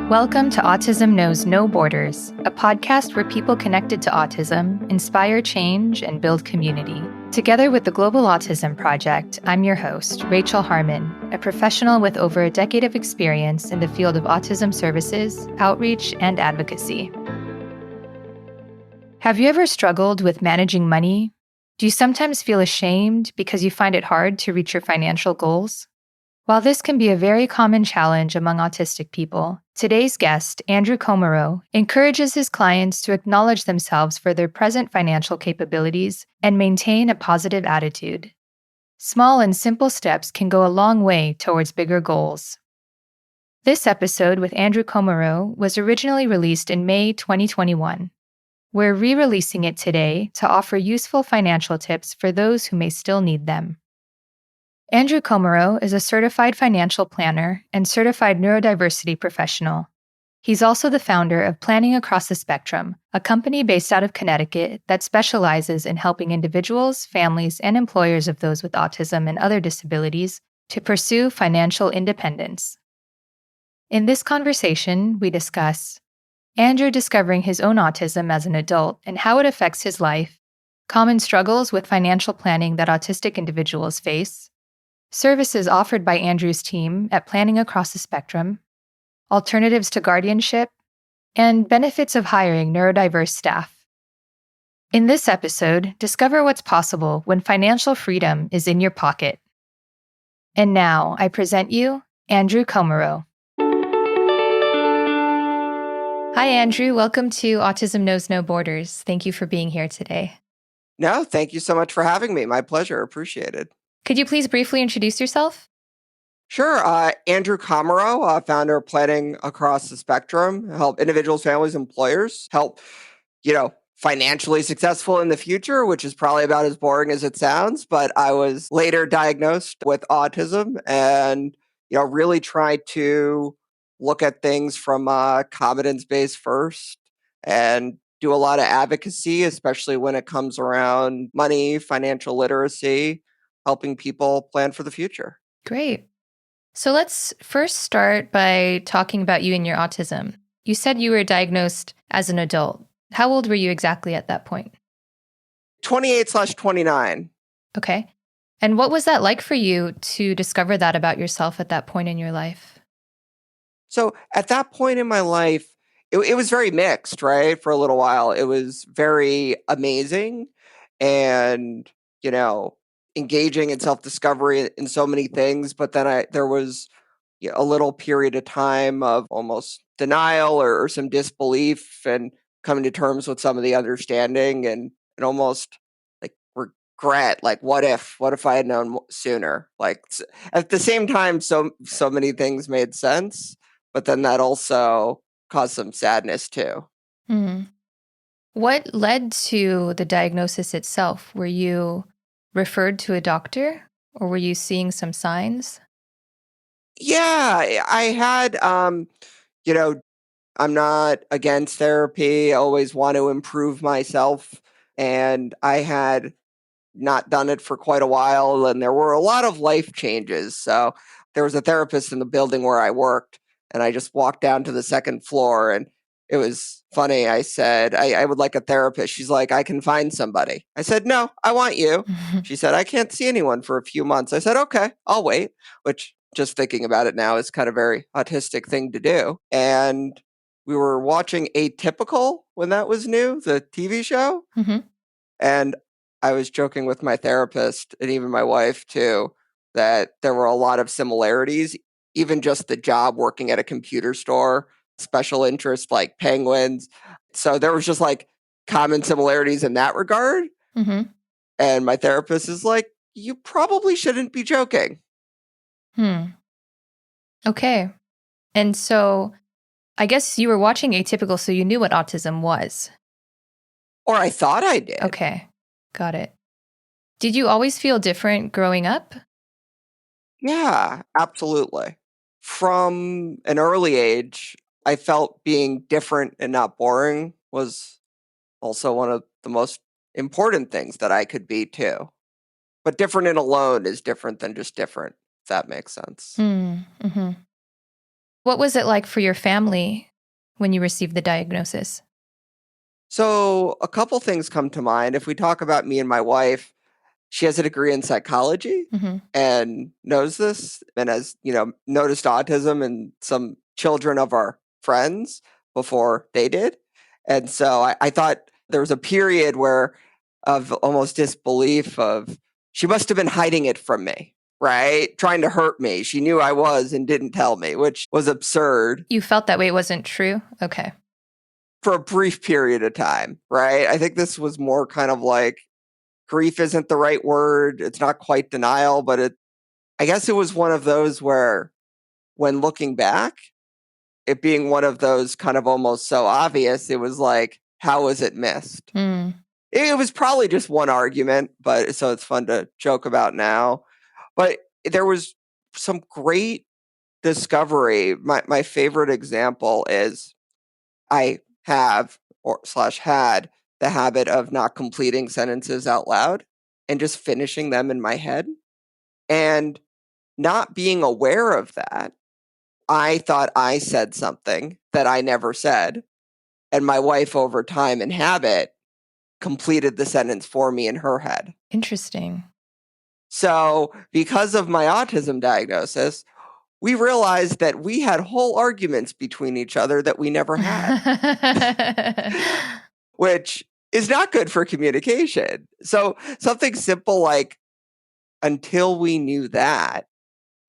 Welcome to Autism Knows No Borders, a podcast where people connected to autism inspire change and build community. Together with the Global Autism Project, I'm your host, Rachel Harmon, a professional with over a decade of experience in the field of autism services, outreach, and advocacy. Have you ever struggled with managing money? Do you sometimes feel ashamed because you find it hard to reach your financial goals? While this can be a very common challenge among autistic people, today's guest, Andrew Komarow, encourages his clients to acknowledge themselves for their present financial capabilities and maintain a positive attitude. Small and simple steps can go a long way towards bigger goals. This episode with Andrew Komarow was originally released in May 2021. We're re-releasing it today to offer useful financial tips for those who may still need them. Andrew Komarow is a certified financial planner and certified neurodiversity professional. He's also the founder of Planning Across the Spectrum, a company based out of Connecticut that specializes in helping individuals, families, and employers of those with autism and other disabilities to pursue financial independence. In this conversation, we discuss Andrew discovering his own autism as an adult and how it affects his life, common struggles with financial planning that autistic individuals face, services offered by Andrew's team at Planning Across the Spectrum, alternatives to guardianship, and benefits of hiring neurodiverse staff. In this episode, discover what's possible when financial freedom is in your pocket. And now, I present you, Andrew Komarow. Hi, Andrew. Welcome to Autism Knows No Borders. Thank you for being here today. No, thank you so much for having me. My pleasure. Appreciated. Could you please briefly introduce yourself? Sure. Andrew Komarow, founder of Planning Across the Spectrum, help individuals, families, employers help, financially successful in the future, which is probably about as boring as it sounds. But I was later diagnosed with autism and, really tried to look at things from competence-based first and do a lot of advocacy, especially when it comes around money, financial literacy, helping people plan for the future. Great. So let's first start by talking about you and your autism. You said you were diagnosed as an adult. How old were you exactly at that point? 28/29. Okay. And what was that like for you to discover that about yourself at that point in your life? So at that point in my life, it was very mixed, right? For a little while, it was very amazing and, engaging in self-discovery in so many things. But then there was a little period of time of almost denial or some disbelief and coming to terms with some of the understanding and almost like regret, like what if I had known sooner? Like at the same time, so many things made sense, but then that also caused some sadness too. What led to the diagnosis itself? Were you referred to a doctor or were you seeing some signs? Yeah, I had, I'm not against therapy. I always want to improve myself. And I had not done it for quite a while. And there were a lot of life changes. So there was a therapist in the building where I worked. And I just walked down to the second floor. And it was funny. I said, I would like a therapist. She's like, I can find somebody. I said, no, I want you. She said, I can't see anyone for a few months. I said, okay, I'll wait, which just thinking about it now is kind of a very autistic thing to do. And we were watching Atypical when that was new, the TV show. Mm-hmm. And I was joking with my therapist and even my wife too, that there were a lot of similarities, even just the job working at a computer store, special interest like penguins. So there was just like common similarities in that regard. Mm-hmm. And my therapist is like, you probably shouldn't be joking. Okay. And so I guess you were watching Atypical, so you knew what autism was. Or I thought I did. Okay. Got it. Did you always feel different growing up? Yeah, absolutely. From an early age, I felt being different and not boring was also one of the most important things that I could be too. But different and alone is different than just different, if that makes sense. Mm-hmm. What was it like for your family when you received the diagnosis? So a couple things come to mind. If we talk about me and my wife, she has a degree in psychology Hmm. and knows this and has, noticed autism in some children of our friends before they did. And so I thought there was a period where of almost disbelief of she must have been hiding it from me, right? Trying to hurt me. She knew I was and didn't tell me, which was absurd You felt that way it wasn't true? Okay. for a brief period of time, right? I think this was more kind of like grief isn't the right word. It's not quite denial, but I guess it was one of those where when looking back, it being one of those kind of almost so obvious, it was like, how was it missed? Mm. It was probably just one argument, but so it's fun to joke about now. But there was some great discovery. My favorite example is I have or slash had the habit of not completing sentences out loud and just finishing them in my head. And not being aware of that, I thought I said something that I never said. And my wife, over time and habit, completed the sentence for me in her head. Interesting. So, because of my autism diagnosis, we realized that we had whole arguments between each other that we never had, which is not good for communication. So, something simple like until we knew that,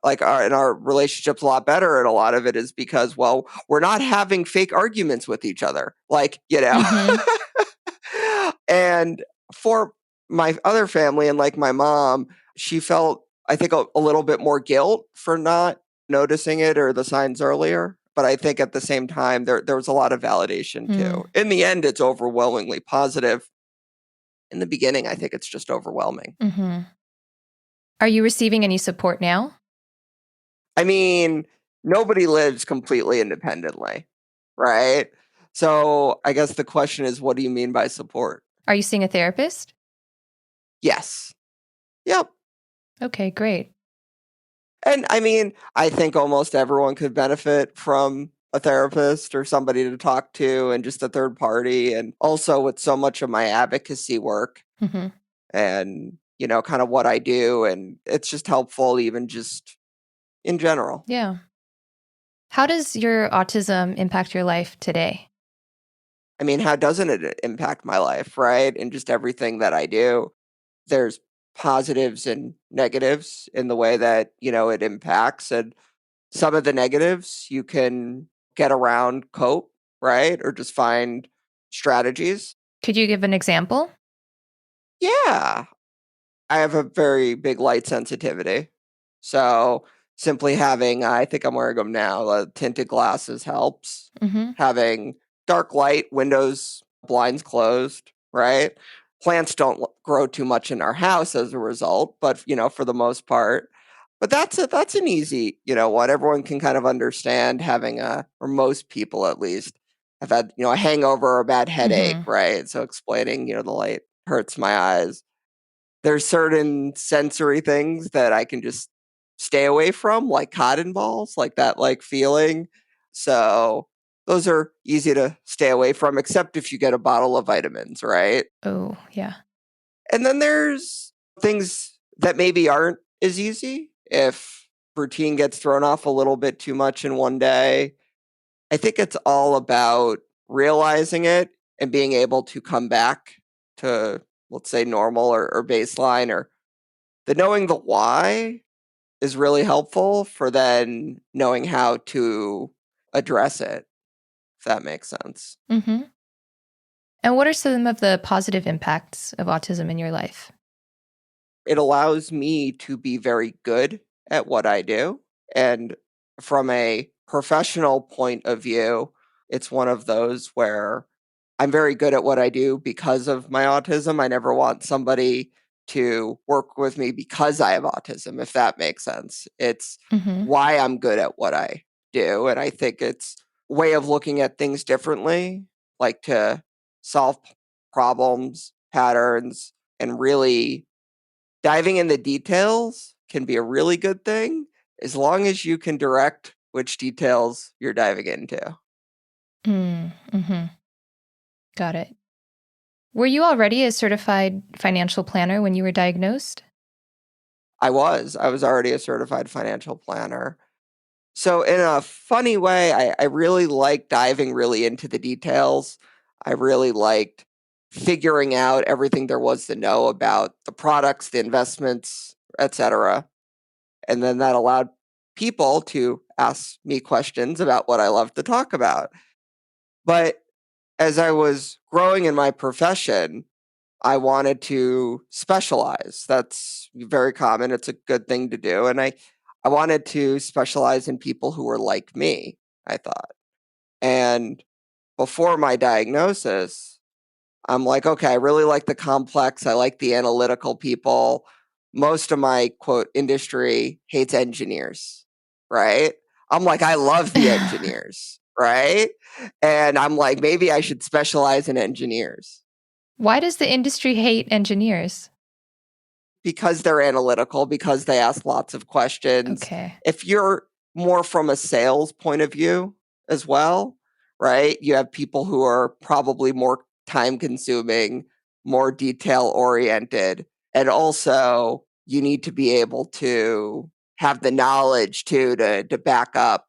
like our relationship's a lot better, and a lot of it is because, well, we're not having fake arguments with each other, like, Hmm. And for my other family and like my mom, she felt, I think, a little bit more guilt for not noticing it or the signs earlier. But I think at the same time, there was a lot of validation too. Mm. In the end, it's overwhelmingly positive. In the beginning, I think it's just overwhelming. Hmm. Are you receiving any support now? I mean, nobody lives completely independently, right? So I guess the question is, what do you mean by support? Are you seeing a therapist? Yes. Yep. Okay, great. And I mean, I think almost everyone could benefit from a therapist or somebody to talk to and just a third party. And also with so much of my advocacy work Hmm. and, kind of what I do. And it's just helpful, even just in general. Yeah. How does your autism impact your life today? I mean, how doesn't it impact my life, right? And just everything that I do. There's positives and negatives in the way that, it impacts. And some of the negatives you can get around, cope, right? Or just find strategies. Could you give an example? Yeah. I have a very big light sensitivity. So simply having, I think I'm wearing them now, tinted glasses helps. Hmm. Having dark light, windows, blinds closed, right? Plants don't grow too much in our house as a result, but for the most part. But that's an easy, one everyone can kind of understand having or most people at least have had, a hangover or a bad headache, Hmm. right? So explaining, the light hurts my eyes. There's certain sensory things that I can just stay away from, like cotton balls, like that feeling. So those are easy to stay away from, except if you get a bottle of vitamins, right? Oh, yeah. And then there's things that maybe aren't as easy. If routine gets thrown off a little bit too much in one day, I think it's all about realizing it and being able to come back to, let's say, normal or baseline, or the knowing the why is really helpful for then knowing how to address it, if that makes sense. Hmm. And what are some of the positive impacts of autism in your life? It allows me to be very good at what I do. And from a professional point of view, it's one of those where I'm very good at what I do because of my autism. I never want somebody to work with me because I have autism, if that makes sense. It's Hmm. why I'm good at what I do. And I think it's a way of looking at things differently, like to solve problems, patterns, and really diving in the details can be a really good thing as long as you can direct which details you're diving into. Mm-hmm. Got it. Were you already a certified financial planner when you were diagnosed? I was already a certified financial planner. So in a funny way, I really liked diving really into the details. I really liked figuring out everything there was to know about the products, the investments, etc. And then that allowed people to ask me questions about what I love to talk about. But as I was growing in my profession, I wanted to specialize. That's very common. It's a good thing to do. And I wanted to specialize in people who were like me, I thought. And before my diagnosis, I'm like, okay, I really like the complex. I like the analytical people. Most of my quote industry hates engineers, right? I'm like, I love the engineers, right? And I'm like, maybe I should specialize in engineers Why does the industry hate engineers? because they're analytical, because they ask lots of questions. Okay. If you're more from a sales point of view as well, right? You have people who are probably more time consuming, more detail oriented, and also you need to be able to have the knowledge too to back up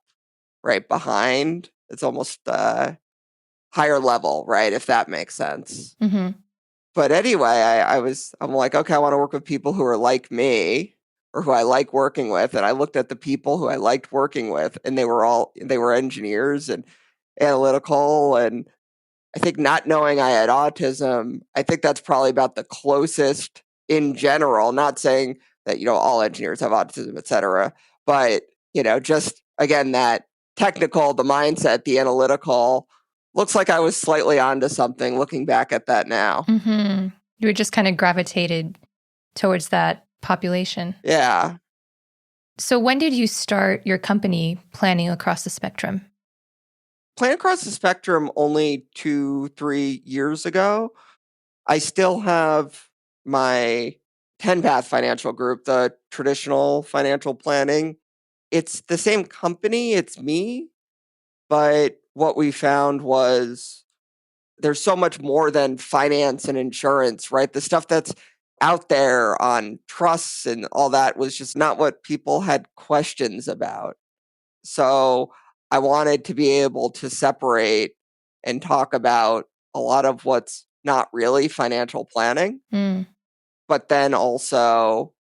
right behind. It's almost higher level, right? If that makes sense. Mm-hmm. But anyway, I'm like, okay, I want to work with people who are like me or who I like working with. And I looked at the people who I liked working with, and they were engineers and analytical. And I think not knowing I had autism, I think that's probably about the closest in general, not saying that, all engineers have autism, et cetera. But, just again, that technical, the mindset, the analytical, looks like I was slightly onto something looking back at that now. Mm-hmm. You were just kind of gravitated towards that population. Yeah. So when did you start your company planning across the spectrum? Playing across the spectrum only 2-3 years ago. I still have my 10 Path Financial Group, the traditional financial planning. It's the same company, it's me, but what we found was there's so much more than finance and insurance, right? The stuff that's out there on trusts and all that was just not what people had questions about. So I wanted to be able to separate and talk about a lot of what's not really financial planning. Mm. But then also,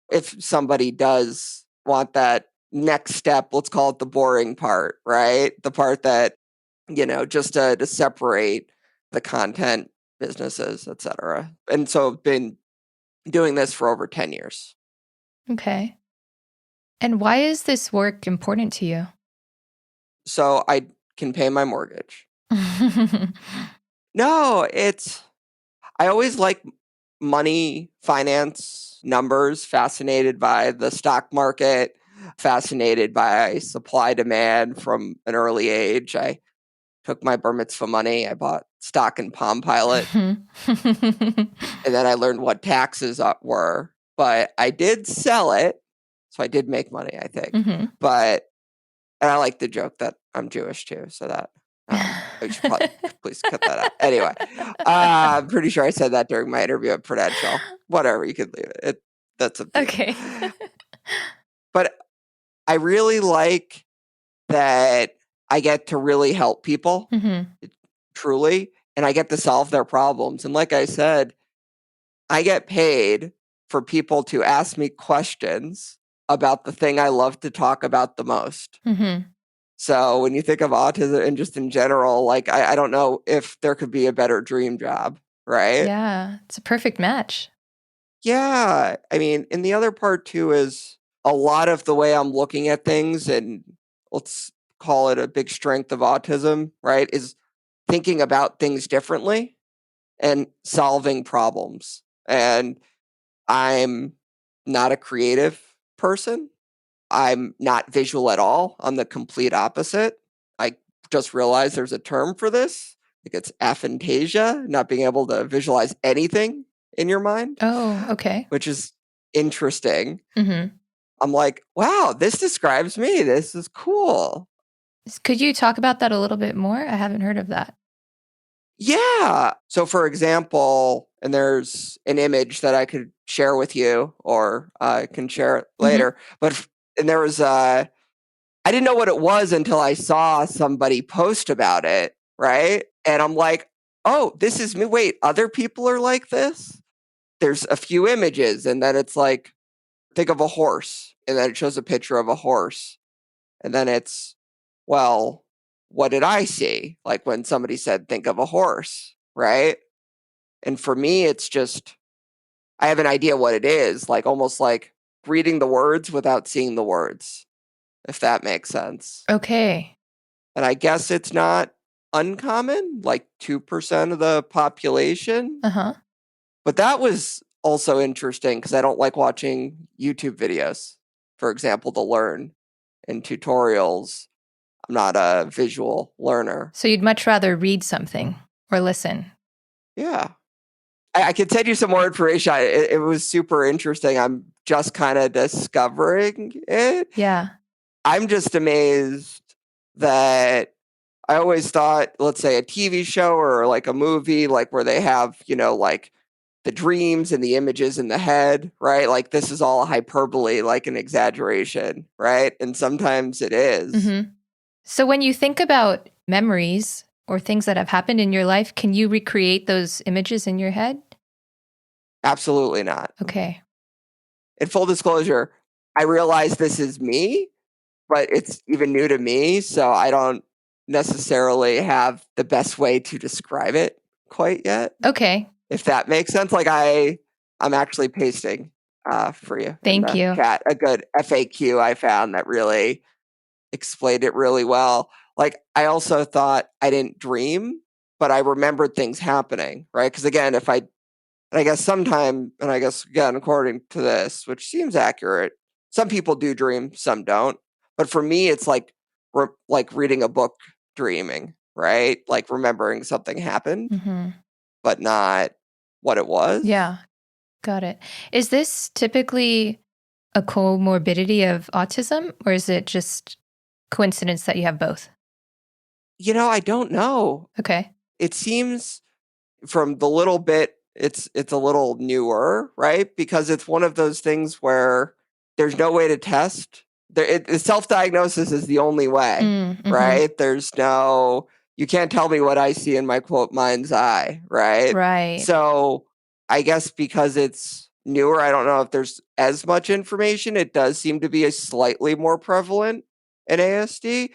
if somebody does want that next step, let's call it the boring part, right? The part that, just to separate the content businesses, et cetera. And so I've been doing this for over 10 years. Okay. And why is this work important to you? So I can pay my mortgage. No, I always like money, finance, numbers, fascinated by the stock market, fascinated by supply demand from an early age. I took my bar mitzvah money, I bought stock in Palm Pilot, and then I learned what taxes were. But I did sell it, so I did make money, I think. Mm-hmm. And I like the joke that I'm Jewish too, so that I should probably please cut that out. Anyway, I'm pretty sure I said that during my interview at Prudential. Whatever, you could leave it. That's a beep. Okay. But I really like that I get to really help people, Mm-hmm. truly, and I get to solve their problems. And like I said, I get paid for people to ask me questions about the thing I love to talk about the most. Mm-hmm. So when you think of autism and just in general, like I don't know if there could be a better dream job, right? Yeah, it's a perfect match. Yeah. I mean, and the other part too is a lot of the way I'm looking at things, and let's call it a big strength of autism, right? Is thinking about things differently and solving problems. And I'm not a creative person. I'm not visual at all. I'm the complete opposite. I just realized there's a term for this. I think it's aphantasia, not being able to visualize anything in your mind, Oh, okay. which is interesting. Mm-hmm. I'm like, wow, this describes me. This is cool. Could you talk about that a little bit more? I haven't heard of that. Yeah. So, for example, and there's an image that I could share with you, or I can share it later. And there was I didn't know what it was until I saw somebody post about it, right? And I'm like, oh, this is me. Wait, other people are like this? There's a few images, and then it's like, think of a horse, and then it shows a picture of a horse. And then it's, well, what did I see? Like when somebody said, think of a horse, right? And for me, it's just, I have an idea what it is, like almost like reading the words without seeing the words, if that makes sense. Okay. And I guess it's not uncommon, like 2% of the population. Uh-huh. But that was also interesting because I don't like watching YouTube videos, for example, to learn and tutorials. I'm not a visual learner. So you'd much rather read something or listen. Yeah. I can send you some more information. It was super interesting. I'm just kind of discovering it. Yeah. I'm just amazed that I always thought, let's say a TV show or like a movie, like where they have, like the dreams and the images in the head, right? Like this is all hyperbole, like an exaggeration, right? And sometimes it is. So when you think about memories or things that have happened in your life, can you recreate those images in your head? Absolutely not. Okay. In full disclosure, I realize this is me, but it's even new to me. So I don't necessarily have the best way to describe it quite yet. Okay. If that makes sense. Like I'm actually pasting for you in Thank the you. chat a good FAQ I found that really explained it really well. Like I also thought I didn't dream, but I remembered things happening, right? Because again, and I guess sometime, and I guess again, according to this, which seems accurate, some people do dream, some don't. But for me, it's like reading a book dreaming, right? Like remembering something happened, but not what it was. Yeah. Got it. Is this typically a comorbidity of autism, or is it just coincidence that you have both? I don't know. Okay. It seems from the little bit it's a little newer, right? Because it's one of those things where there's no way to test. The self-diagnosis is the only way, right? There's no, you can't tell me what I see in my quote mind's eye, right? Right. So I guess because it's newer, I don't know if there's as much information. It does seem to be a slightly more prevalent in ASD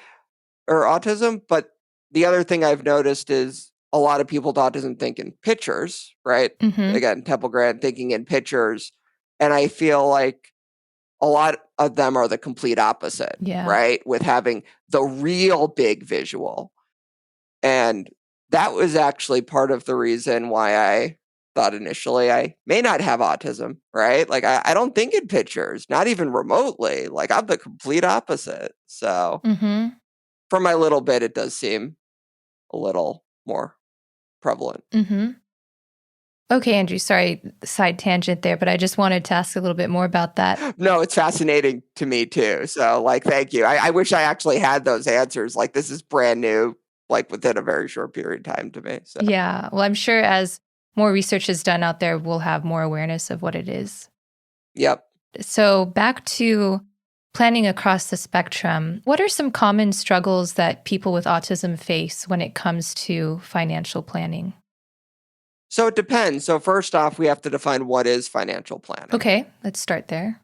or autism. But the other thing I've noticed is a lot of people with autism think in pictures, right? Again, Temple Grant thinking in pictures. And I feel like a lot of them are the complete opposite, right? With having the real big visual. And that was actually part of the reason why I thought initially I may not have autism, right? Like I don't think in pictures, not even remotely. Like I'm the complete opposite. So for my little bit, it does seem a little more prevalent. Okay, Andrew, sorry, side tangent there, but I just wanted to ask a little bit more about that. No, it's fascinating to me too. So like, thank you. I wish I actually had those answers. Like this is brand new, like within a very short period of time to me. So Yeah, well, I'm sure as more research is done out there, we'll have more awareness of what it is. Yep. So back to planning across the spectrum, what are some common struggles that people with autism face when it comes to financial planning? So it depends. So first off, we have to define what is financial planning. Okay, let's start there.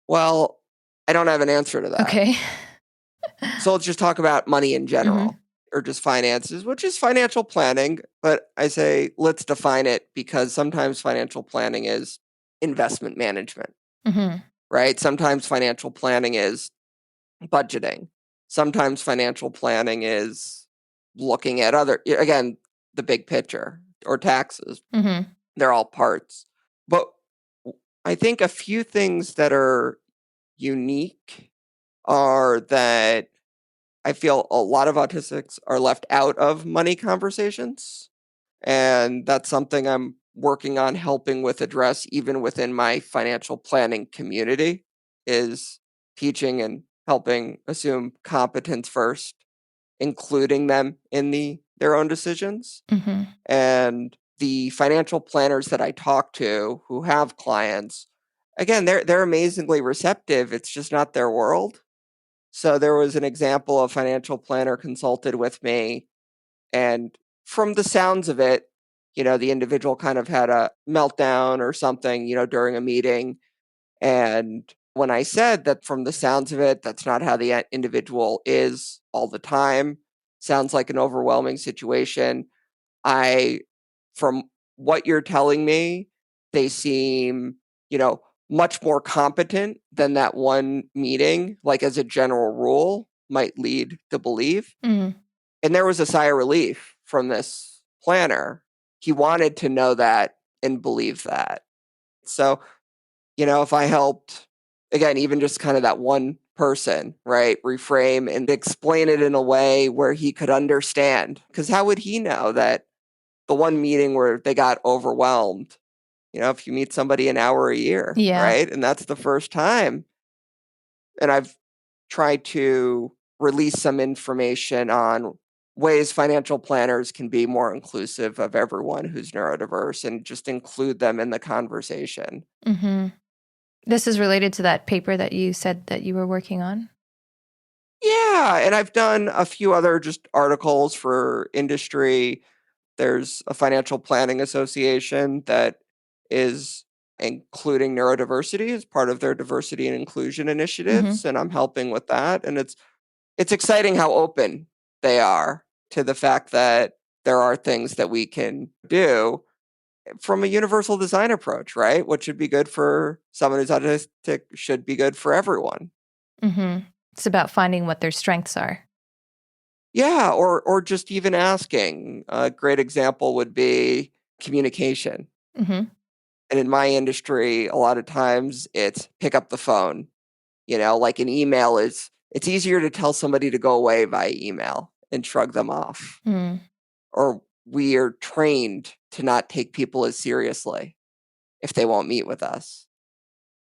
Well, I don't have an answer to that. Okay. So let's just talk about money in general or just finances, which is financial planning. But I say let's define it because sometimes financial planning is investment management, right? Sometimes financial planning is budgeting. Sometimes financial planning is looking at again, the big picture or taxes. They're all parts. But I think a few things that are unique are that I feel a lot of autistics are left out of money conversations. And that's something I'm working on helping with address even within my financial planning community is teaching and helping assume competence first, including them in their own decisions. Mm-hmm. And the financial planners that I talk to who have clients, again, they're amazingly receptive. It's just not their world. So there was an example of financial planner consulted with me, and from the sounds of it, the individual kind of had a meltdown or something, during a meeting. And when I said that from the sounds of it, that's not how the individual is all the time, sounds like an overwhelming situation. From what you're telling me, they seem, much more competent than that one meeting, like as a general rule, might lead to believe. Mm. And there was a sigh of relief from this planner. He wanted to know that and believe that. So, if I helped, again, even just kind of that one person, right, reframe and explain it in a way where he could understand, because how would he know that the one meeting where they got overwhelmed, if you meet somebody an hour a year, Yeah. right? And that's the first time. And I've tried to release some information on ways financial planners can be more inclusive of everyone who's neurodiverse and just include them in the conversation. Mm-hmm. This is related to that paper that you said that you were working on? Yeah, and I've done a few other just articles for industry. There's a financial planning association that is including neurodiversity as part of their diversity and inclusion Mm-hmm. initiatives, and I'm helping with that. And it's exciting how open they are to the fact that there are things that we can do from a universal design approach, right? What should be good for someone who's autistic should be good for everyone. Mm-hmm. It's about finding what their strengths are. Yeah, or just even asking. A great example would be communication. Mm-hmm. And in my industry, a lot of times it's pick up the phone. Like an email it's easier to tell somebody to go away via email and shrug them off. Mm. Or we are trained to not take people as seriously if they won't meet with us.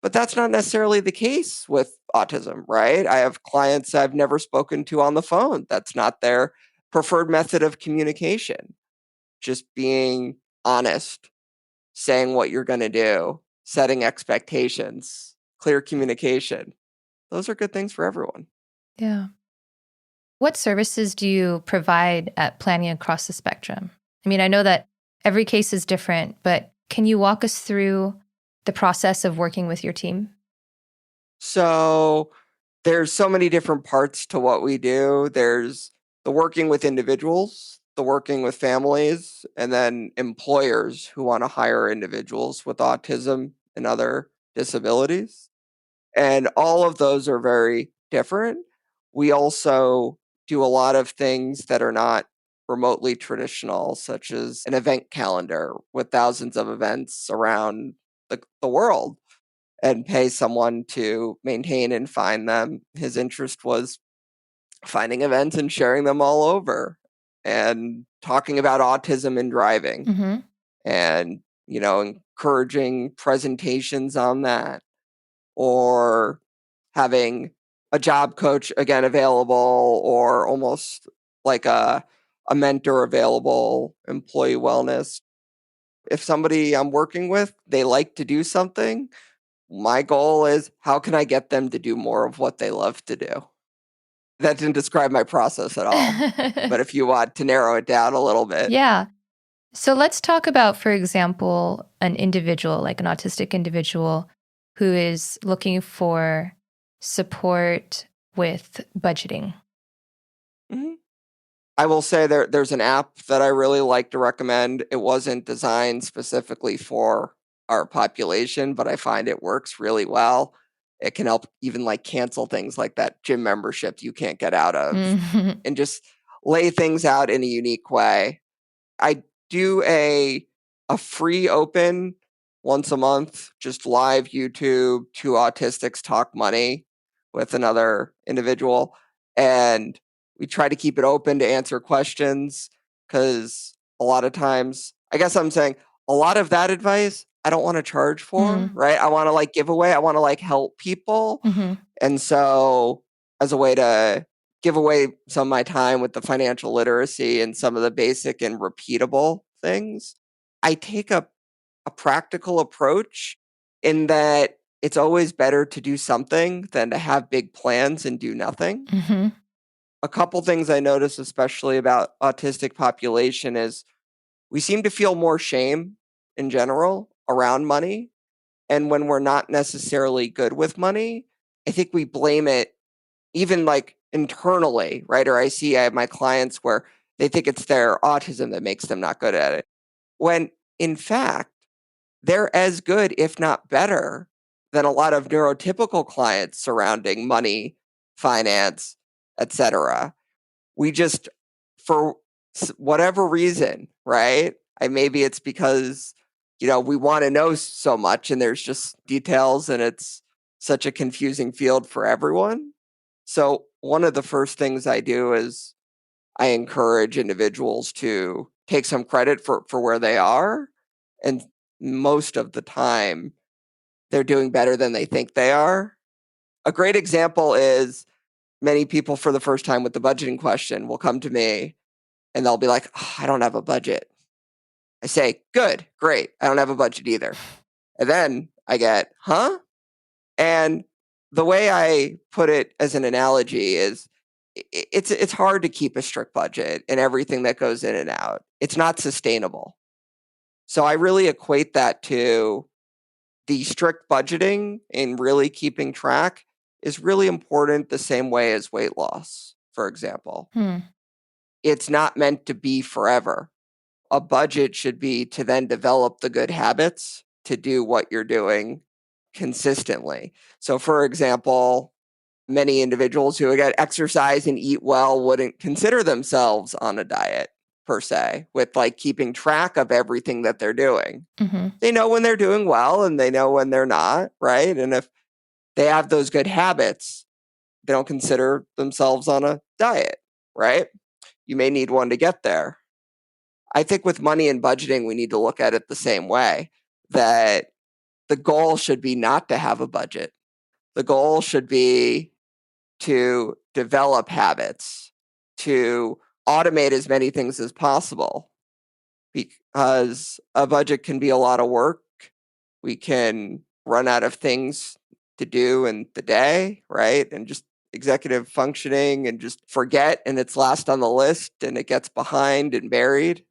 But that's not necessarily the case with autism, right? I have clients I've never spoken to on the phone. That's not their preferred method of communication. Just being honest, saying what you're going to do, setting expectations, clear communication. Those are good things for everyone. Yeah. What services do you provide at Planning Across the Spectrum? I mean, I know that every case is different, but can you walk us through the process of working with your team? So there's so many different parts to what we do. There's the working with individuals, the working with families, and then employers who want to hire individuals with autism and other disabilities. And all of those are very different. We also do a lot of things that are not remotely traditional, such as an event calendar with thousands of events around the world, and pay someone to maintain and find them. His interest was finding events and sharing them all over and talking about autism and driving Mm-hmm. and, encouraging presentations on that, or having a job coach again available, or almost like a mentor available, employee wellness. If somebody I'm working with, they like to do something, my goal is how can I get them to do more of what they love to do? That didn't describe my process at all. But if you want to narrow it down a little bit. Yeah. So let's talk about, for example, an individual, like an autistic individual who is looking for support with budgeting. Mhm. I will say there's an app that I really like to recommend. It wasn't designed specifically for our population, but I find it works really well. It can help even like cancel things like that gym membership you can't get out of, Mm-hmm. and just lay things out in a unique way. I do a free open once a month, just live YouTube, two autistics talk money with another individual. And we try to keep it open to answer questions, because a lot of times, I guess I'm saying a lot of that advice I don't want to charge for, right? I want to like give away, I want to like help people. And so, as a way to give away some of my time with the financial literacy and some of the basic and repeatable things, I take a practical approach in that it's always better to do something than to have big plans and do nothing. Mm-hmm. A couple things I notice, especially about autistic population, is we seem to feel more shame in general around money. And when we're not necessarily good with money, I think we blame it even like internally, right? Or I have my clients where they think it's their autism that makes them not good at it. When in fact, they're as good, if not better, than a lot of neurotypical clients surrounding money, finance, etc. We just, for whatever reason, right? Maybe it's because, we want to know so much and there's just details and it's such a confusing field for everyone. So one of the first things I do is I encourage individuals to take some credit for where they are. And most of the time, they're doing better than they think they are. A great example is many people for the first time with the budgeting question will come to me and they'll be like, "Oh, I don't have a budget." I say, "Good, great. I don't have a budget either." And then I get, "Huh?" And the way I put it as an analogy is it's hard to keep a strict budget and everything that goes in and out. It's not sustainable. So I really equate that to the strict budgeting and really keeping track is really important the same way as weight loss, for example. Hmm. It's not meant to be forever. A budget should be to then develop the good habits to do what you're doing consistently. So, for example, many individuals who again exercise and eat well wouldn't consider themselves on a diet per se, with like keeping track of everything that they're doing. Mm-hmm. They know when they're doing well and they know when they're not, right? And if they have those good habits, they don't consider themselves on a diet, right? You may need one to get there. I think with money and budgeting, we need to look at it the same way, that the goal should be not to have a budget. The goal should be to develop habits, to automate as many things as possible, because a budget can be a lot of work. We can run out of things to do in the day, right? And just executive functioning and just forget, and it's last on the list and it gets behind and buried.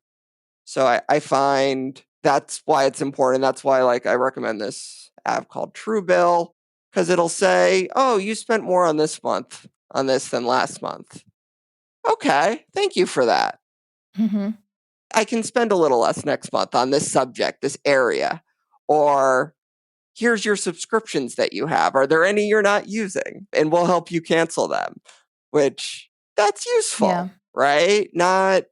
So I find that's why it's important. That's why I recommend this app called Truebill, because it'll say, "Oh, you spent more on this month on this than last month." Okay, thank you for that. Mm-hmm. I can spend a little less next month on this subject, this area. Or here's your subscriptions that you have. Are there any you're not using? And we'll help you cancel them, which that's Yeah. useful, right? Not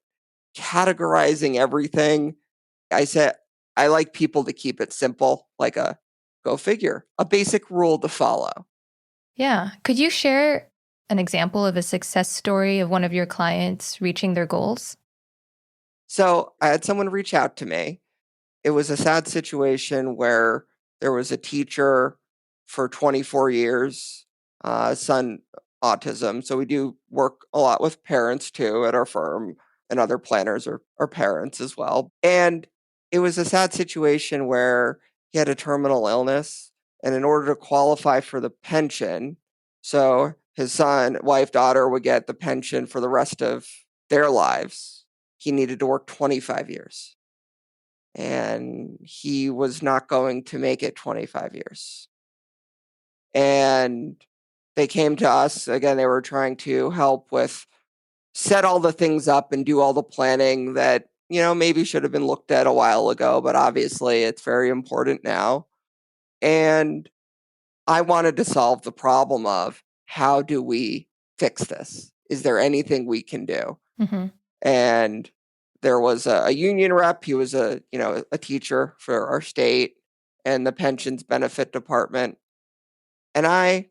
categorizing everything. I said, I like people to keep it simple, like go figure, a basic rule to follow. Yeah. Could you share an example of a success story of one of your clients reaching their goals? So I had someone reach out to me. It was a sad situation where there was a teacher for 24 years, son autism. So we do work a lot with parents too at our firm, and other planners are parents as well. And it was a sad situation where he had a terminal illness. And in order to qualify for the pension, so his son, wife, daughter would get the pension for the rest of their lives, he needed to work 25 years. And he was not going to make it 25 years. And they came to us. Again, they were trying to help with set all the things up and do all the planning that, maybe should have been looked at a while ago, but obviously it's very important now. And I wanted to solve the problem of how do we fix this? Is there anything we can do? Mm-hmm. And there was a union rep. He was a teacher for our state and the pensions benefit department. And I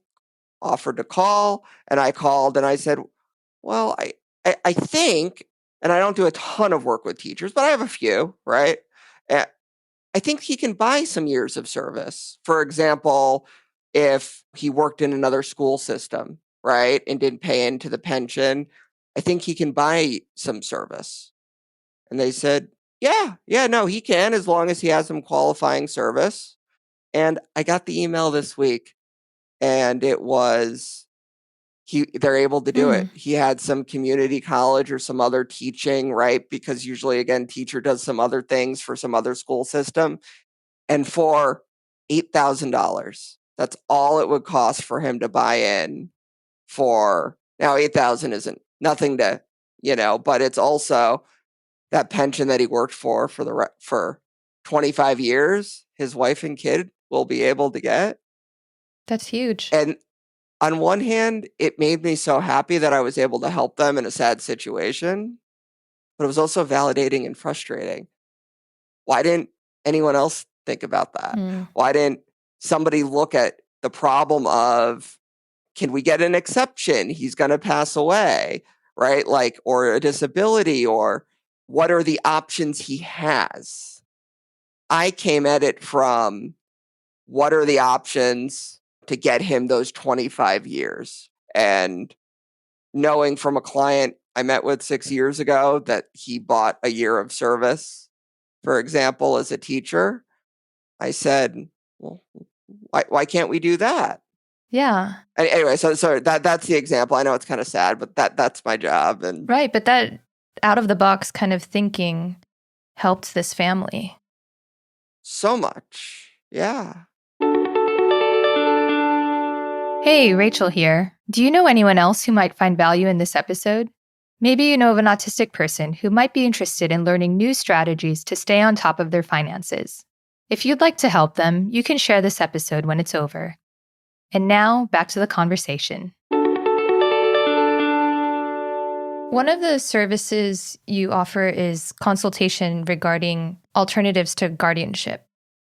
offered to call, and I called and I said, "Well, I think," and I don't do a ton of work with teachers, but I have a few, right? I think he can buy some years of service. For example, if he worked in another school system, right, and didn't pay into the pension, I think he can buy some service. And they said, yeah, no, he can as long as he has some qualifying service. And I got the email this week, and it was they're able to do it. He had some community college or some other teaching, right? Because usually, again, teacher does some other things for some other school system. And for $8,000, that's all it would cost for him to buy in for. Now, 8,000 isn't nothing to, but it's also that pension that he worked for for 25 years, his wife and kid will be able to get. That's huge. And on one hand, it made me so happy that I was able to help them in a sad situation, but it was also validating and frustrating. Why didn't anyone else think about that? Why didn't somebody look at the problem of, can we get an exception? He's going to pass away, right? Like, or a disability, or what are the options he has? I came at it from, what are the options to get him those 25 years? And knowing from a client I met with 6 years ago that he bought a year of service, for example, as a teacher, I said, well, why can't we do that? Yeah. Anyway, so that's the example. I know it's kind of sad, but that's my job. And right, but that out of the box kind of thinking helped this family so much. Yeah. Hey, Rachel here. Do you know anyone else who might find value in this episode? Maybe you know of an autistic person who might be interested in learning new strategies to stay on top of their finances. If you'd like to help them, you can share this episode when it's over. And now, back to the conversation. One of the services you offer is consultation regarding alternatives to guardianship,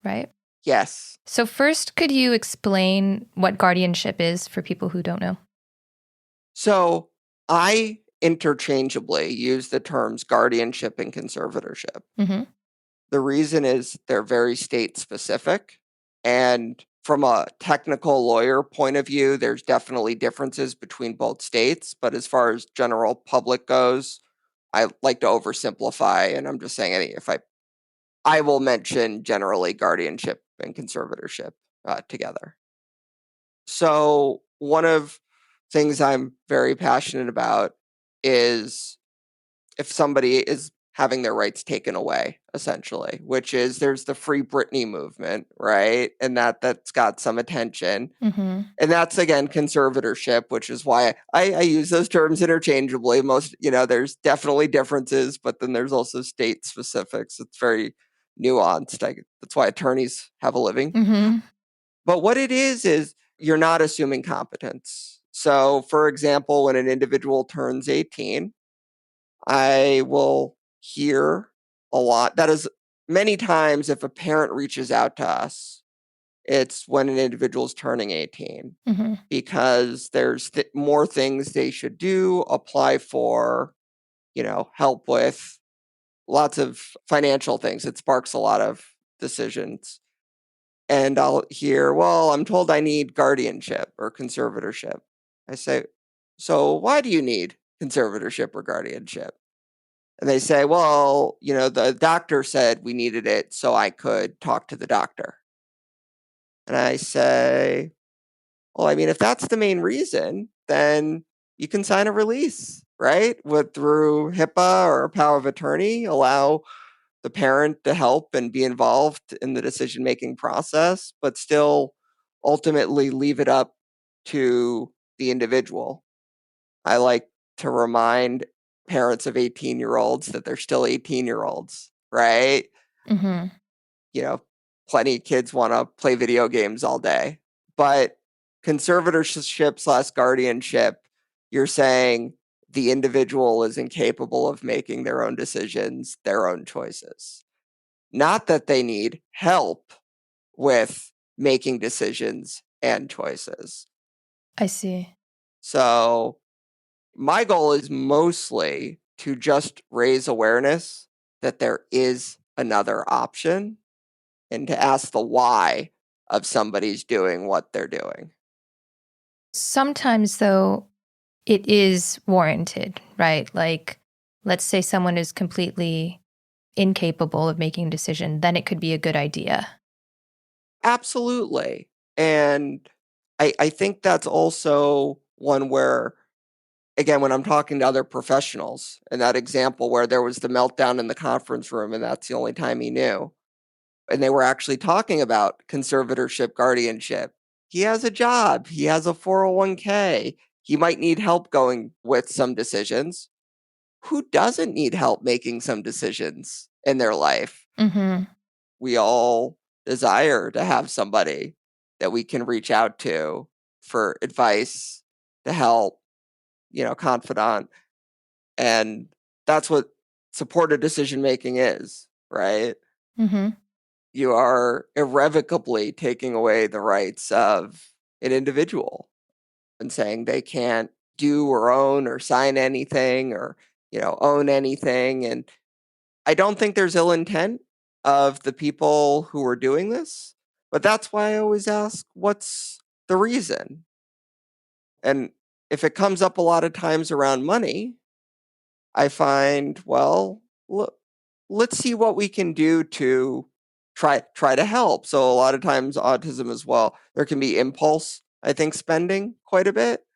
right? Yes. So first, could you explain what guardianship is for people who don't know? So I interchangeably use the terms guardianship and conservatorship. The reason is they're very state specific. And from a technical lawyer point of view, there's definitely differences between both states. But as far as general public goes, I like to oversimplify. And I'm just saying, if I will mention generally guardianship and conservatorship together. So one of things I'm very passionate about is if somebody is having their rights taken away, essentially, which is, there's the Free Britney movement, right? And that's got some attention. And that's, again, conservatorship, which is why I use those terms interchangeably. There's definitely differences, but then there's also state specifics. It's very nuanced. That's why attorneys have a living. But what it is you're not assuming competence. So, for example, when an individual turns 18, I will hear a lot. That is, many times if a parent reaches out to us, it's when an individual is turning 18, because there's more things they should do, apply for, help with, lots of financial things. It sparks a lot of decisions. And I'll hear, well, I'm told I need guardianship or conservatorship. I say, so why do you need conservatorship or guardianship? And they say, well, the doctor said we needed it so I could talk to the doctor. And I say, well, I mean, if that's the main reason, then you can sign a release, right? Through HIPAA or a power of attorney, allow the parent to help and be involved in the decision-making process, but still ultimately leave it up to the individual. I like to remind parents of 18-year-olds that they're still 18-year-olds, right? Plenty of kids want to play video games all day. But conservatorship / guardianship, you're saying the individual is incapable of making their own decisions, their own choices. Not that they need help with making decisions and choices. I see. So my goal is mostly to just raise awareness that there is another option, and to ask the why of somebody's doing what they're doing. Sometimes, though, it is warranted, right? Like, let's say someone is completely incapable of making a decision, then it could be a good idea. Absolutely. And I think that's also one where, again, when I'm talking to other professionals, and that example where there was the meltdown in the conference room and that's the only time he knew, and they were actually talking about conservatorship, guardianship. He has a job, he has a 401k, he might need help going with some decisions. Who doesn't need help making some decisions in their life? Mm-hmm. We all desire to have somebody that we can reach out to for advice, to help, confidant. And that's what supported decision making is, right? Mm-hmm. You are irrevocably taking away the rights of an individual and saying they can't do or own or sign anything or, own anything. And I don't think there's ill intent of the people who are doing this, but that's why I always ask, what's the reason? And if it comes up a lot of times around money, I find, well, look, let's see what we can do to try to help. So a lot of times autism as well, there can be impulse, I think, spending quite a bit,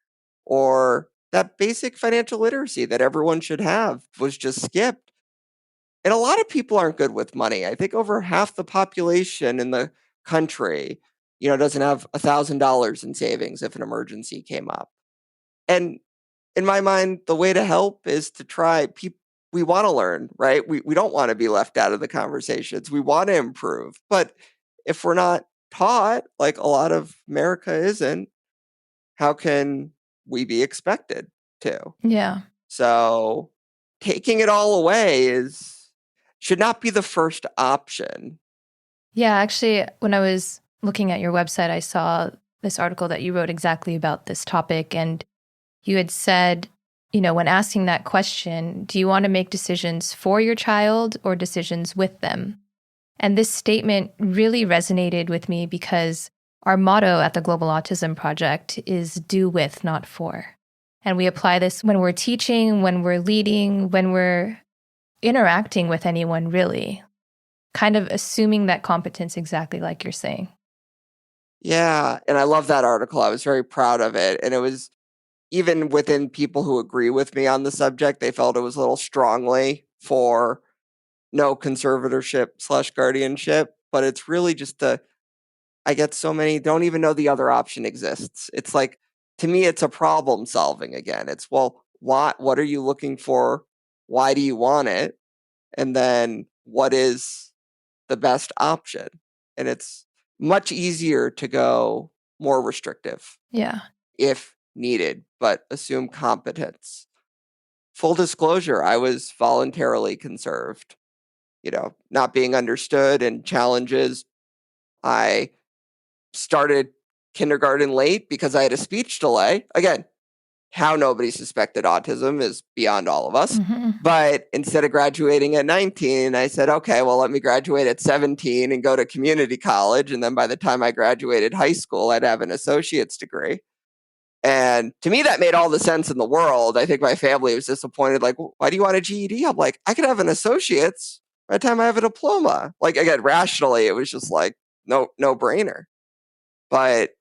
or that basic financial literacy that everyone should have was just skipped. And a lot of people aren't good with money. I think over half the population in the country, doesn't have $1,000 in savings if an emergency came up. And in my mind, the way to help is to try. We want to learn, right? We don't want to be left out of the conversations. We want to improve. But if we're not taught, like a lot of America isn't, how can we be expected to? Yeah. So taking it all away should not be the first option. Yeah, actually, when I was looking at your website, I saw this article that you wrote exactly about this topic. And you had said, when asking that question, do you want to make decisions for your child or decisions with them? And this statement really resonated with me because our motto at the Global Autism Project is do with, not for. And we apply this when we're teaching, when we're leading, when we're interacting with anyone, really, kind of assuming that competence exactly like you're saying. Yeah. And I love that article. I was very proud of it. And it was, even within people who agree with me on the subject, they felt it was a little strongly for no conservatorship/guardianship. But it's really just I get so many don't even know the other option exists. It's like, to me, it's a problem solving again. It's, well, what are you looking for? Why do you want it? And then what is the best option? And it's much easier to go more restrictive. Yeah. If needed, but assume competence. Full disclosure, I was voluntarily conserved, not being understood and challenges. I started kindergarten late because I had a speech delay. Again, how nobody suspected autism is beyond all of us. Mm-hmm. But instead of graduating at 19, I said, okay, well, let me graduate at 17 and go to community college. And then by the time I graduated high school, I'd have an associate's degree. And to me, that made all the sense in the world. I think my family was disappointed. Like, why do you want a GED? I'm like, I could have an associate's by the time I have a diploma. Like, again, rationally, it was just like, no brainer. But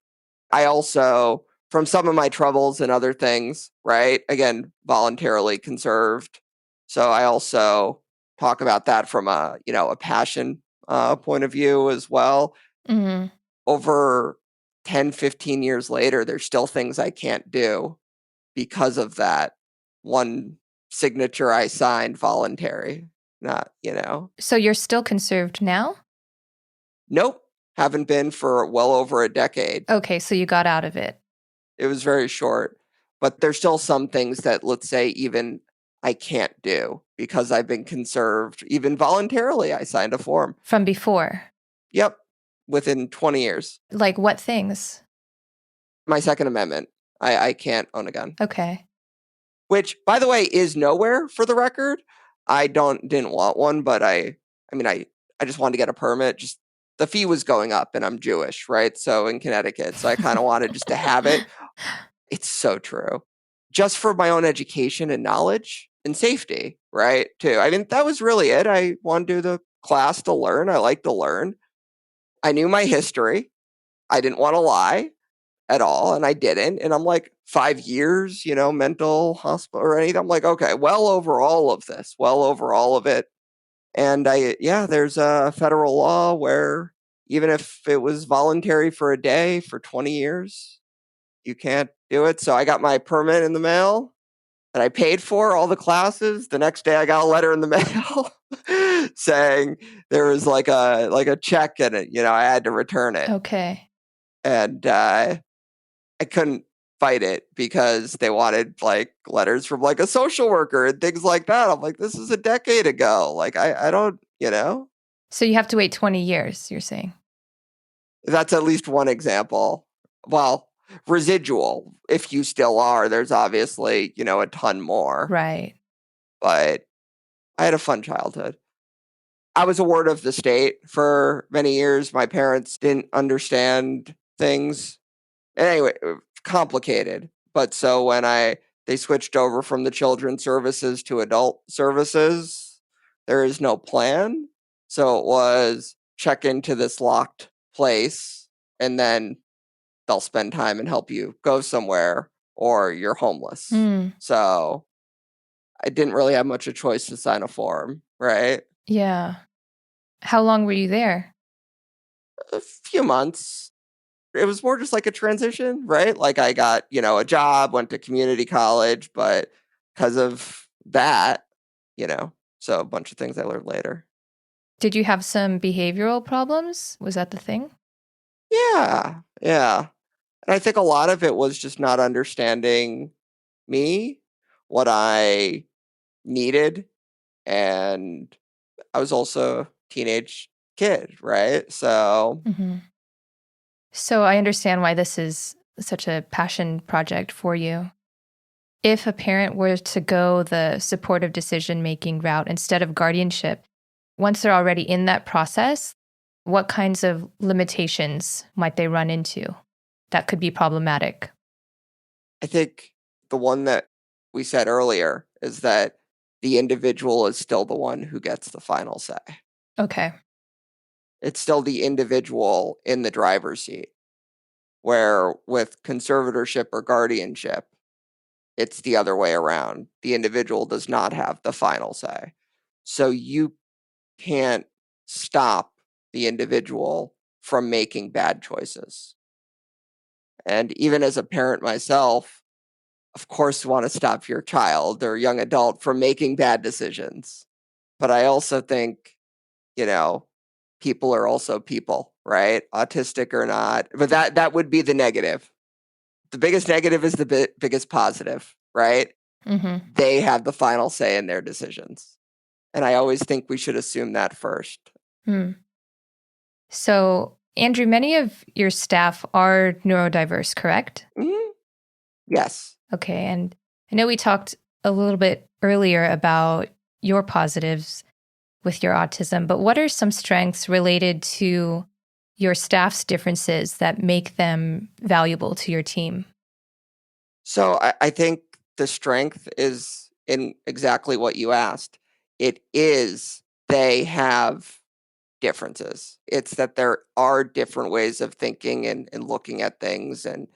I also, from some of my troubles and other things, right? Again, voluntarily conserved. So I also talk about that from a passion point of view as well. Mm-hmm. Over 10, 15 years later, there's still things I can't do because of that one signature I signed voluntary. Not. So you're still conserved now? Nope. Haven't been for well over a decade. Okay, so you got out of it. It was very short. But there's still some things that, let's say, even I can't do because I've been conserved. Even voluntarily, I signed a form. From before? Yep. Within 20 years. Like what things? My Second Amendment. I can't own a gun. Okay. Which, by the way, is nowhere for the record. I didn't want one, but I just wanted to get a permit. Just the fee was going up and I'm Jewish, right? So in Connecticut. So I kind of wanted just to have it. It's so true. Just for my own education and knowledge and safety, right? Too. I mean, that was really it. I wanted to do the class to learn. I like to learn. I knew my history. I didn't want to lie at all, and I didn't. And I'm like, 5 years, mental hospital or anything. I'm like, okay, well over all of this, well over all of it. And there's a federal law where even if it was voluntary for a day for 20 years, you can't do it. So I got my permit in the mail that I paid for all the classes. The next day I got a letter in the mail saying there was like a check in it. I had to return it. Okay. And I couldn't fight it because they wanted like letters from like a social worker and things like that. I'm like, this is a decade ago. Like I don't, So you have to wait 20 years, you're saying? That's at least one example. Well, residual, if you still are, there's obviously, a ton more. Right. But I had a fun childhood. I was a ward of the state for many years. My parents didn't understand things. Anyway, complicated. But so when they switched over from the children's services to adult services, there is no plan. So it was check into this locked place and then they'll spend time and help you go somewhere or you're homeless. So I didn't really have much of a choice to sign a form, right? Yeah. How long were you there? A few months. It was more just like a transition, right? Like I got, a job, went to community college, but because of that, so a bunch of things I learned later. Did you have some behavioral problems? Was that the thing? Yeah. Yeah. And I think a lot of it was just not understanding me, what I needed. And I was also a teenage kid, right? So So I understand why this is such a passion project for you. If a parent were to go the supportive decision-making route instead of guardianship, once they're already in that process, what kinds of limitations might they run into that could be problematic? I think the one that we said earlier is that the individual is still the one who gets the final say. Okay. It's still the individual in the driver's seat. Where with conservatorship or guardianship, it's the other way around. The individual does not have the final say. So you can't stop the individual from making bad choices. And even as a parent myself, of course, you want to stop your child or young adult from making bad decisions. But I also think, people are also people, right? Autistic or not. But that would be the negative. The biggest negative is the biggest positive, right? They have the final say in their decisions. And I always think we should assume that first. So, Andrew, many of your staff are neurodiverse, correct? Yes. Okay. And I know we talked a little bit earlier about your positives with your autism, but what are some strengths related to your staff's differences that make them valuable to your team? So I think the strength is in exactly what you asked. It is they have differences. It's that there are different ways of thinking and looking at things. And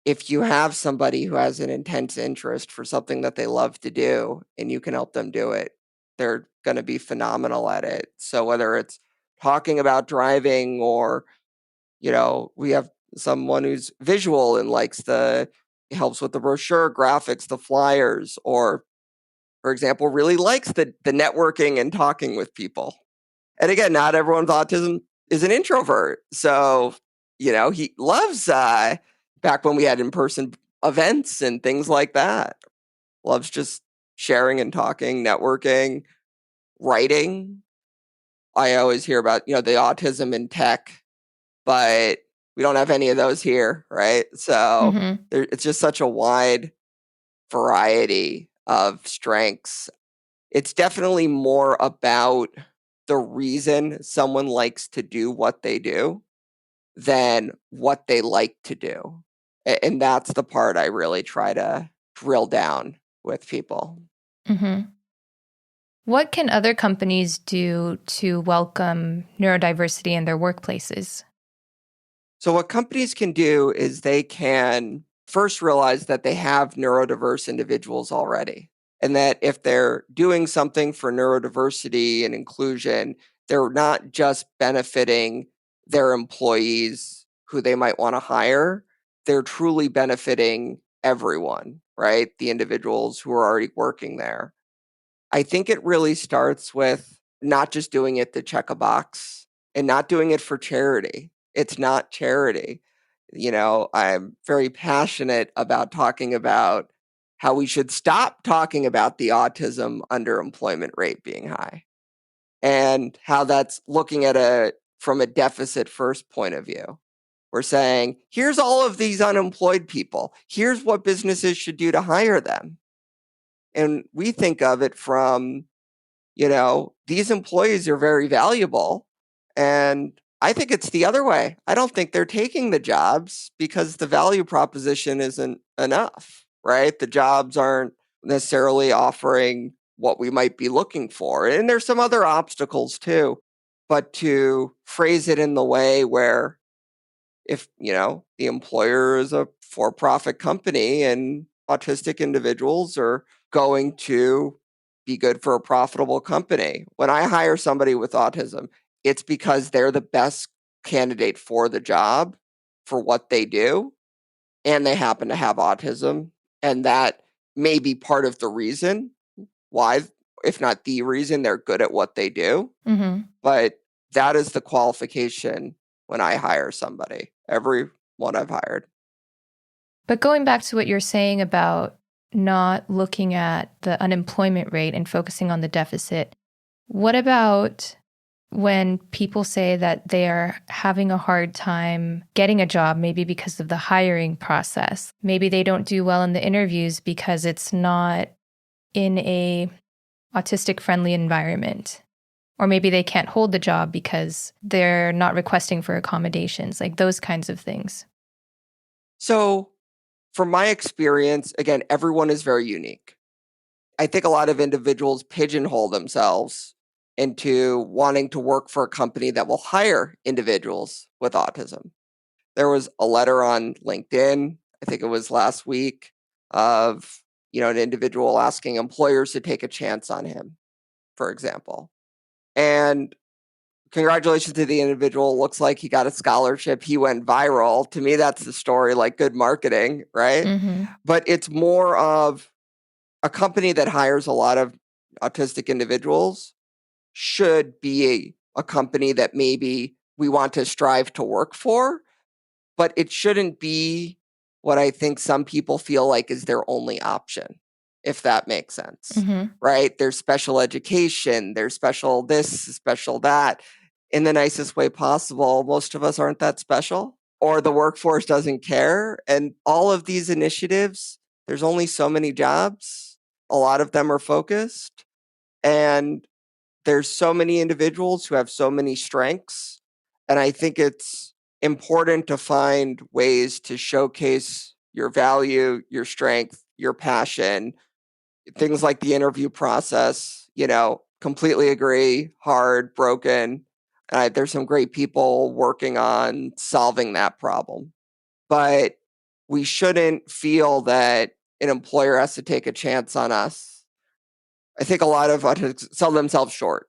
if you have somebody who has an intense interest for something that they love to do and you can help them do it, they're going to be phenomenal at it. So whether it's talking about driving or, we have someone who's visual and helps with the brochure graphics, the flyers, or for example, really likes the networking and talking with people. And again, not everyone with autism is an introvert. So, he loves back when we had in-person events and things like that. Loves just sharing and talking, networking, writing. I always hear about, the autism in tech, but we don't have any of those here, right? So it's just such a wide variety of strengths. It's definitely more about the reason someone likes to do what they do than what they like to do. And that's the part I really try to drill down with people. Mm-hmm. What can other companies do to welcome neurodiversity in their workplaces? So what companies can do is they can first realize that they have neurodiverse individuals already, and that if they're doing something for neurodiversity and inclusion, they're not just benefiting their employees who they might want to hire, they're truly benefiting everyone, right? The individuals who are already working there. I think it really starts with not just doing it to check a box and not doing it for charity. It's not charity. I'm very passionate about talking about how we should stop talking about the autism underemployment rate being high and how that's looking at it from a deficit first point of view. We're saying, here's all of these unemployed people. Here's what businesses should do to hire them. And we think of it from, these employees are very valuable. And I think it's the other way. I don't think they're taking the jobs because the value proposition isn't enough, right? The jobs aren't necessarily offering what we might be looking for. And there's some other obstacles too. But to phrase it in the way where if, the employer is a for-profit company and autistic individuals are going to be good for a profitable company. When I hire somebody with autism, it's because they're the best candidate for the job, for what they do, and they happen to have autism. And that may be part of the reason why, if not the reason, they're good at what they do. Mm-hmm. But that is the qualification when I hire somebody, everyone I've hired. But going back to what you're saying about not looking at the unemployment rate and focusing on the deficit, what about when people say that they are having a hard time getting a job, maybe because of the hiring process? Maybe they don't do well in the interviews because it's not in a autistic friendly environment. Or maybe they can't hold the job because they're not requesting for accommodations, like those kinds of things. So, from my experience, again, everyone is very unique. I think a lot of individuals pigeonhole themselves into wanting to work for a company that will hire individuals with autism. There was a letter on LinkedIn, I think it was last week, of an individual asking employers to take a chance on him, for example. And congratulations to the individual. Looks like he got a scholarship. He went viral. To me, that's the story, like good marketing, right? Mm-hmm. But it's more of a company that hires a lot of autistic individuals should be a company that maybe we want to strive to work for, but it shouldn't be what I think some people feel like is their only option, if that makes sense, Mm-hmm. right? There's special education, there's special this, special that. In the nicest way possible, most of us aren't that special, or the workforce doesn't care. And all of these initiatives, there's only so many jobs. A lot of them are focused. And there's so many individuals who have so many strengths. And I think it's important to find ways to showcase your value, your strength, your passion, things like the interview process, completely agree, hard, broken. There's some great people working on solving that problem. But we shouldn't feel that an employer has to take a chance on us. I think a lot of us sell themselves short.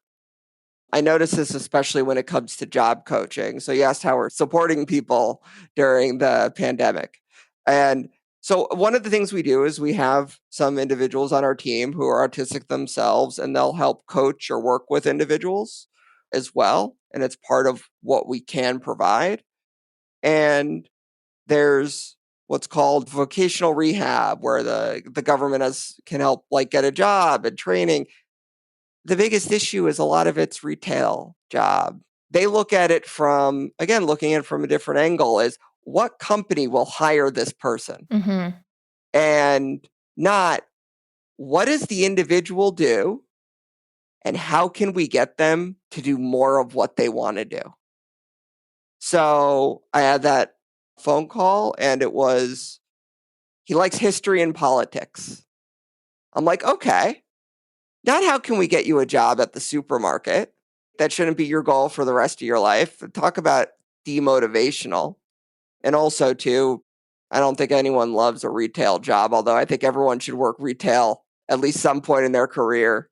I notice this especially when it comes to job coaching. So you asked how we're supporting people during the pandemic. And so one of the things we do is we have some individuals on our team who are autistic themselves, and they'll help coach or work with individuals as well. And it's part of what we can provide. And there's what's called vocational rehab, where the government can help like get a job and training. The biggest issue is a lot of it's retail job. They look at it from, again, looking at it from a different angle, is what company will hire this person? Mm-hmm. And not what does the individual do and how can we get them to do more of what they want to do. So I had that phone call, and it was, he likes history and politics. I'm like, okay, not how can we get you a job at the supermarket? That shouldn't be your goal for the rest of your life. Talk about demotivational. And also, too, I don't think anyone loves a retail job, although I think everyone should work retail at least some point in their career.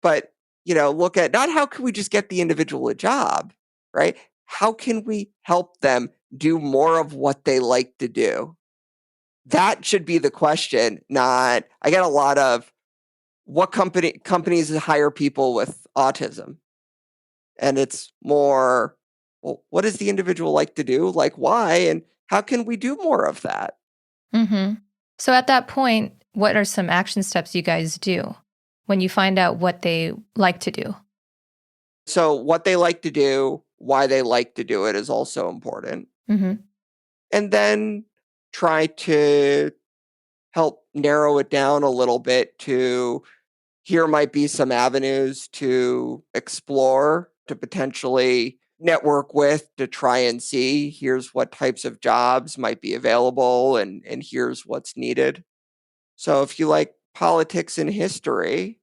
But, look at not how can we just get the individual a job, right? How can we help them do more of what they like to do? That should be the question, not, I get a lot of what companies hire people with autism. And it's more, well, what does the individual like to do? Like, why? And how can we do more of that? Mm-hmm. So at that point, what are some action steps you guys do when you find out what they like to do? So what they like to do, why they like to do it is also important. Mm-hmm. And then try to help narrow it down a little bit to, here might be some avenues to explore, to potentially network with, to try and see, here's what types of jobs might be available, and here's what's needed. So if you like politics and history,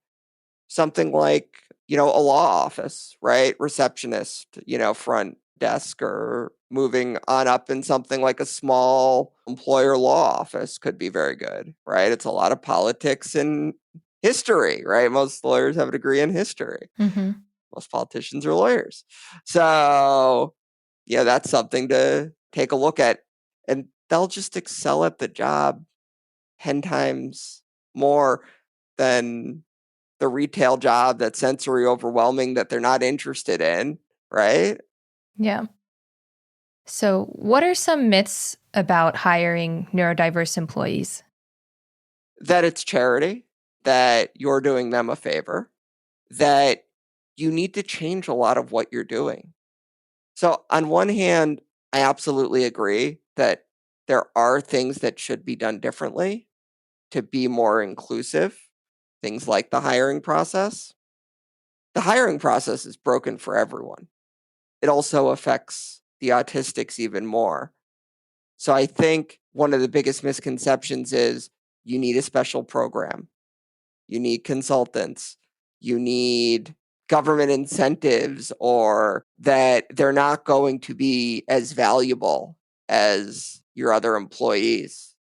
something like, a law office, right? Receptionist, front desk, or moving on up in something like a small employer law office could be very good, right? It's a lot of politics and history, right? Most lawyers have a degree in history. Mm-hmm. Most politicians are lawyers. So, that's something to take a look at. And they'll just excel at the job 10 times more than the retail job that's sensory overwhelming that they're not interested in, right? Yeah. So, what are some myths about hiring neurodiverse employees? That it's charity, that you're doing them a favor, that you need to change a lot of what you're doing. So, on one hand, I absolutely agree that there are things that should be done differently to be more inclusive, things like the hiring process. The hiring process is broken for everyone. It also affects the autistics even more. So I think one of the biggest misconceptions is you need a special program. You need consultants. You need government incentives, or that they're not going to be as valuable as your other employees,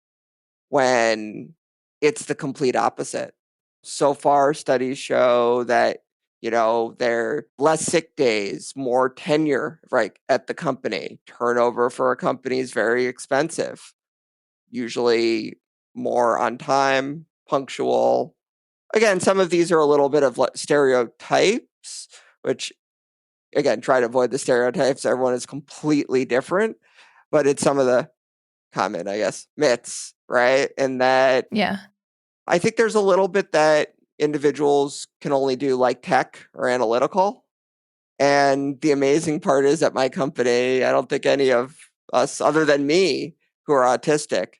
when it's the complete opposite. So far, studies show that, there are less sick days, more tenure, right, at the company. Turnover for a company is very expensive, usually more on time, punctual. Again, some of these are a little bit of stereotypes, which, again, try to avoid the stereotypes. Everyone is completely different, but it's some of the common, I guess, myths, right? And that Yeah. I think there's a little bit that individuals can only do like tech or analytical. And the amazing part is at my company, I don't think any of us, other than me, who are autistic,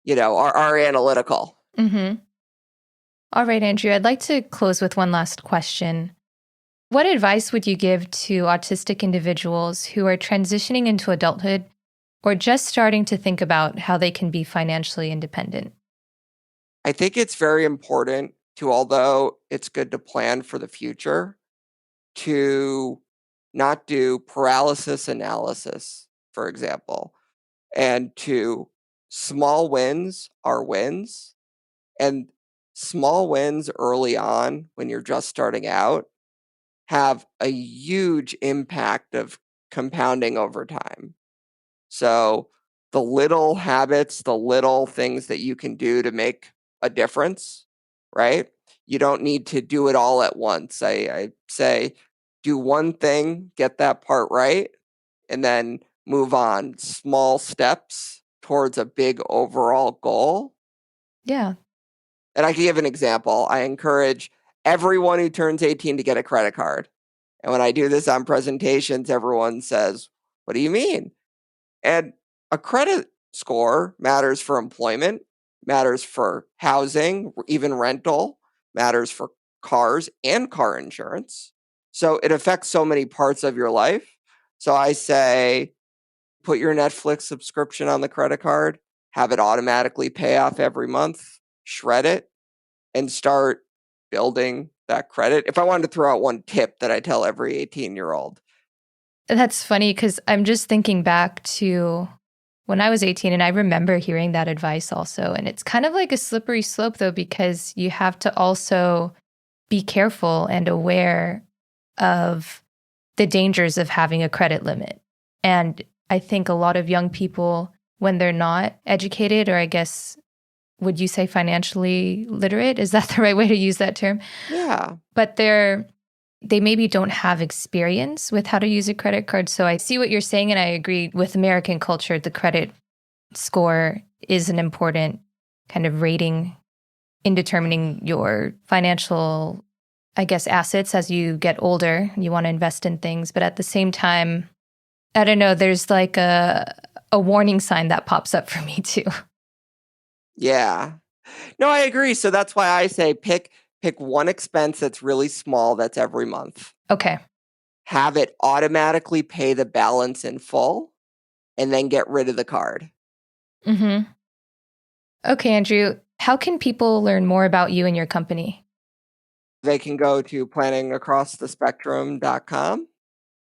are analytical. Mm-hmm. All right, Andrew, I'd like to close with one last question. What advice would you give to autistic individuals who are transitioning into adulthood or just starting to think about how they can be financially independent? I think it's very important to, although it's good to plan for the future, to not do paralysis analysis, for example, and to small wins are wins. And small wins early on when you're just starting out have a huge impact of compounding over time. So the little habits, the little things that you can do to make a difference, right? You don't need to do it all at once. I say do one thing, get that part right, and then move on. Small steps towards a big overall goal. Yeah. And I can give an example. I encourage everyone who turns 18 to get a credit card. And when I do this on presentations, everyone says, "What do you mean?" And a credit score matters for employment, matters for housing, even rental, matters for cars and car insurance. So it affects so many parts of your life. So I say, put your Netflix subscription on the credit card, have it automatically pay off every month, shred it, and start building that credit. If I wanted to throw out one tip that I tell every 18-year-old. That's funny because I'm just thinking back to when I was 18 and I remember hearing that advice also. And it's kind of like a slippery slope though, because you have to also be careful and aware of the dangers of having a credit limit. And I think a lot of young people, when they're not educated, or I guess, would you say financially literate? Is that the right way to use that term? Yeah. But they maybe don't have experience with how to use a credit card. So I see what you're saying, and I agree with American culture, the credit score is an important kind of rating in determining your financial, I guess, assets as you get older. You want to invest in things, but at the same time, I don't know, there's like a warning sign that pops up for me too. Yeah. No, I agree. So that's why I say pick one expense that's really small, that's every month. Okay. Have it automatically pay the balance in full, and then get rid of the card. Mm-hmm. Okay, Andrew, how can people learn more about you and your company? They can go to planningacrossthespectrum.com.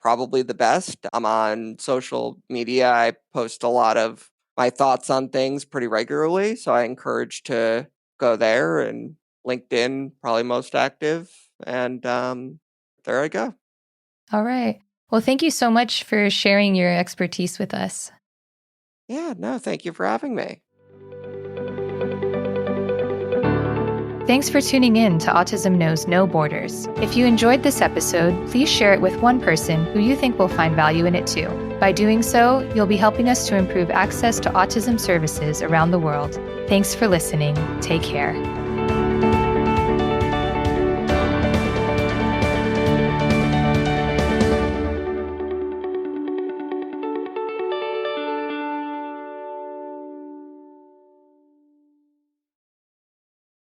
Probably the best. I'm on social media. I post a lot of my thoughts on things pretty regularly. So I encourage to go there, and LinkedIn, probably most active. And there I go. All right. Well, thank you so much for sharing your expertise with us. Yeah, no, thank you for having me. Thanks for tuning in to Autism Knows No Borders. If you enjoyed this episode, please share it with one person who you think will find value in it too. By doing so, you'll be helping us to improve access to autism services around the world. Thanks for listening. Take care.